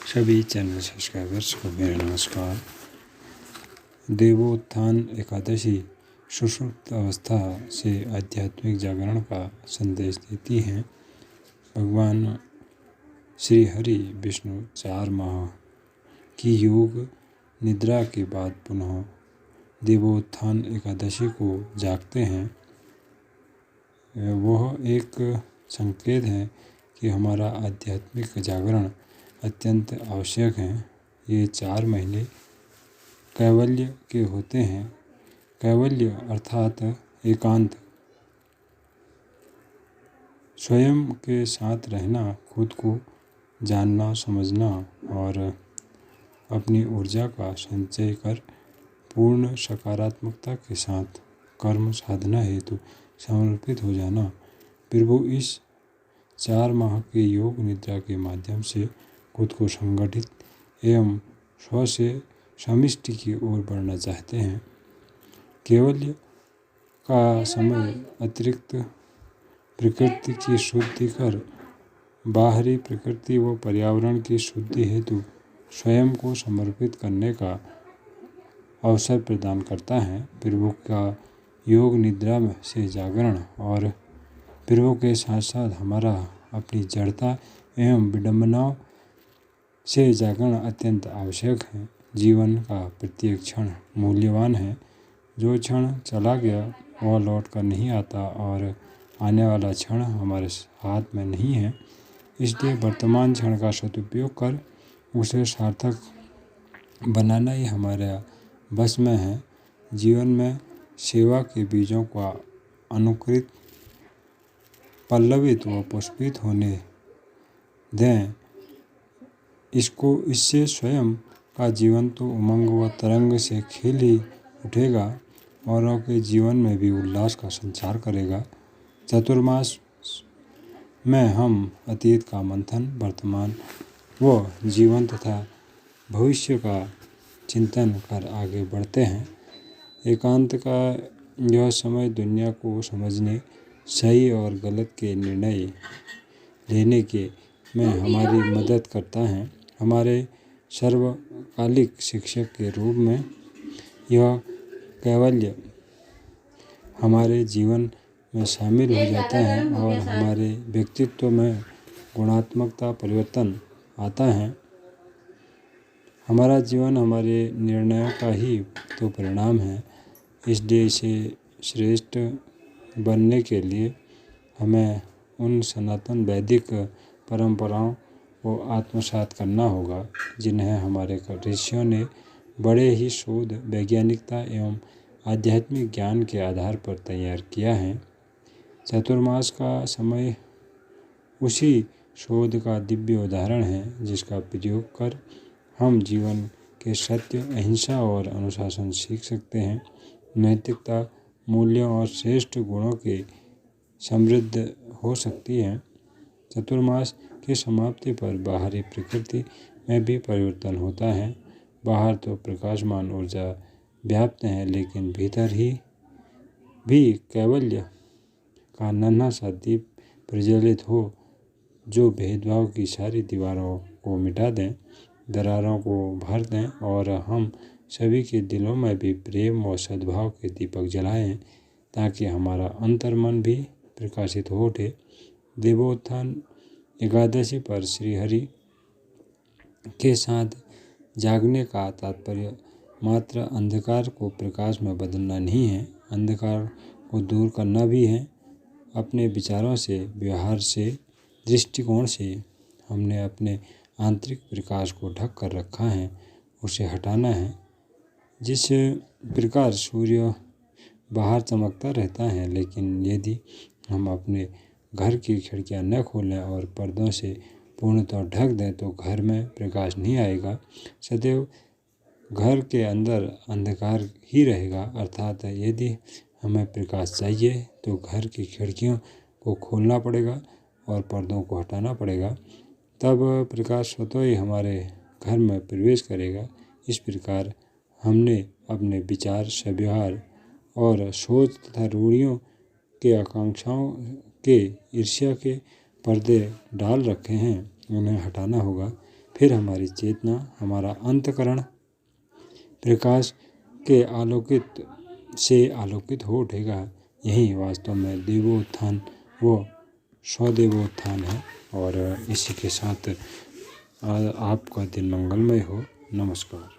सभी channel subscribers को मेरा नमस्कार। देवोत्थान एकादशी सुषुप्त अवस्था से आध्यात्मिक जागरण का संदेश देती हैं। भगवान श्री हरि विष्णु 4 माह की योग निद्रा के बाद पुनः देवोत्थान एकादशी को जागते हैं। वह एक संकेत है कि हमारा आध्यात्मिक जागरण अत्यंत आवश्यक है। ये 4 महीने कैवल्य के होते हैं। कैवल्य अर्थात एकांत, स्वयं के साथ रहना, खुद को जानना समझना और अपनी ऊर्जा का संचय कर पूर्ण सकारात्मकता के साथ कर्म साधना हेतु समर्पित हो जाना। प्रभु इस 4 माह के योग निद्रा के माध्यम से खुद को संगठित एवं स्व से समिष्टि की ओर बढ़ना चाहते हैं। कैवल्य का समय अतिरिक्त प्रकृति की शुद्धि कर बाहरी प्रकृति व पर्यावरण की शुद्धि हेतु स्वयं को समर्पित करने का अवसर प्रदान करता है। प्रभु का योग निद्रा से जागरण और प्रभु के साथ साथ हमारा अपनी जड़ता एवं विडंबनाओं से जागरण अत्यंत आवश्यक है। जीवन का प्रत्येक क्षण मूल्यवान है। जो क्षण चला गया वह लौट कर नहीं आता और आने वाला क्षण हमारे हाथ में नहीं है। इसलिए वर्तमान क्षण का सदुपयोग कर उसे सार्थक बनाना ही हमारे बस में है। जीवन में सेवा के बीजों का अनुकृत पल्लवित व पुष्पित होने दें। इससे स्वयं का जीवन तो उमंग व तरंग से खिल ही उठेगा, औरों के जीवन में भी उल्लास का संचार करेगा। चतुर्मास में हम अतीत का मंथन, वर्तमान व जीवन तथा भविष्य का चिंतन कर आगे बढ़ते हैं। एकांत का यह समय दुनिया को समझने, सही और गलत के निर्णय लेने के में हमारी मदद करता है। हमारे सर्वकालिक शिक्षक के रूप में यह कैवल्य हमारे जीवन में शामिल हो जाता है और हमारे व्यक्तित्व में गुणात्मकता परिवर्तन आता है। हमारा जीवन हमारे निर्णयों का ही तो परिणाम है। इसलिए इसे श्रेष्ठ बनने के लिए हमें उन सनातन वैदिक परंपराओं को आत्मसात करना होगा जिन्हें हमारे ऋषियों ने बड़े ही शोध, वैज्ञानिकता एवं आध्यात्मिक ज्ञान के आधार पर तैयार किया है। चतुर्मास का समय उसी शोध का दिव्य उदाहरण है जिसका प्रयोग कर हम जीवन के सत्य, अहिंसा और अनुशासन सीख सकते हैं। नैतिकता, मूल्यों और श्रेष्ठ गुणों के समृद्ध हो सकती है। चतुर्मास की समाप्ति पर बाहरी प्रकृति में भी परिवर्तन होता है। बाहर तो प्रकाशमान ऊर्जा व्याप्त है, लेकिन भीतर ही भी कैवल्य का नन्हा सा दीप प्रज्वलित हो जो भेदभाव की सारी दीवारों को मिटा दें, दरारों को भर दें और हम सभी के दिलों में भी प्रेम व सद्भाव के दीपक जलाएं, ताकि हमारा अंतर्मन भी प्रकाशित हो उठे। देवोत्थान एकादशी पर श्री हरि के साथ जागने का तात्पर्य मात्र अंधकार को प्रकाश में बदलना नहीं है, अंधकार को दूर करना भी है। अपने विचारों से, व्यवहार से, दृष्टिकोण से हमने अपने आंतरिक प्रकाश को ढक कर रखा है, उसे हटाना है। जिस प्रकार सूर्य बाहर चमकता रहता है, लेकिन यदि हम अपने घर की खिड़कियां न खोलें और पर्दों से पूर्णतः ढक दें तो घर में प्रकाश नहीं आएगा। सदैव घर के अंदर अंधकार ही रहेगा। अर्थात यदि हमें प्रकाश चाहिए तो घर की खिड़कियों को खोलना पड़ेगा और पर्दों को हटाना पड़ेगा, तब प्रकाश स्वतः ही हमारे घर में प्रवेश करेगा। इस प्रकार हमने अपने विचार, व्यवहार और सोच तथा रूढ़ियों के, आकांक्षाओं के, ईर्ष्या के पर्दे डाल रखे हैं, उन्हें हटाना होगा। फिर हमारी चेतना, हमारा अंतःकरण प्रकाश के आलोकित से आलोकित हो उठेगा। यही वास्तव में देवोत्थान व स्वदेवोत्थान है। और इसी के साथ आपका दिन मंगलमय हो। नमस्कार।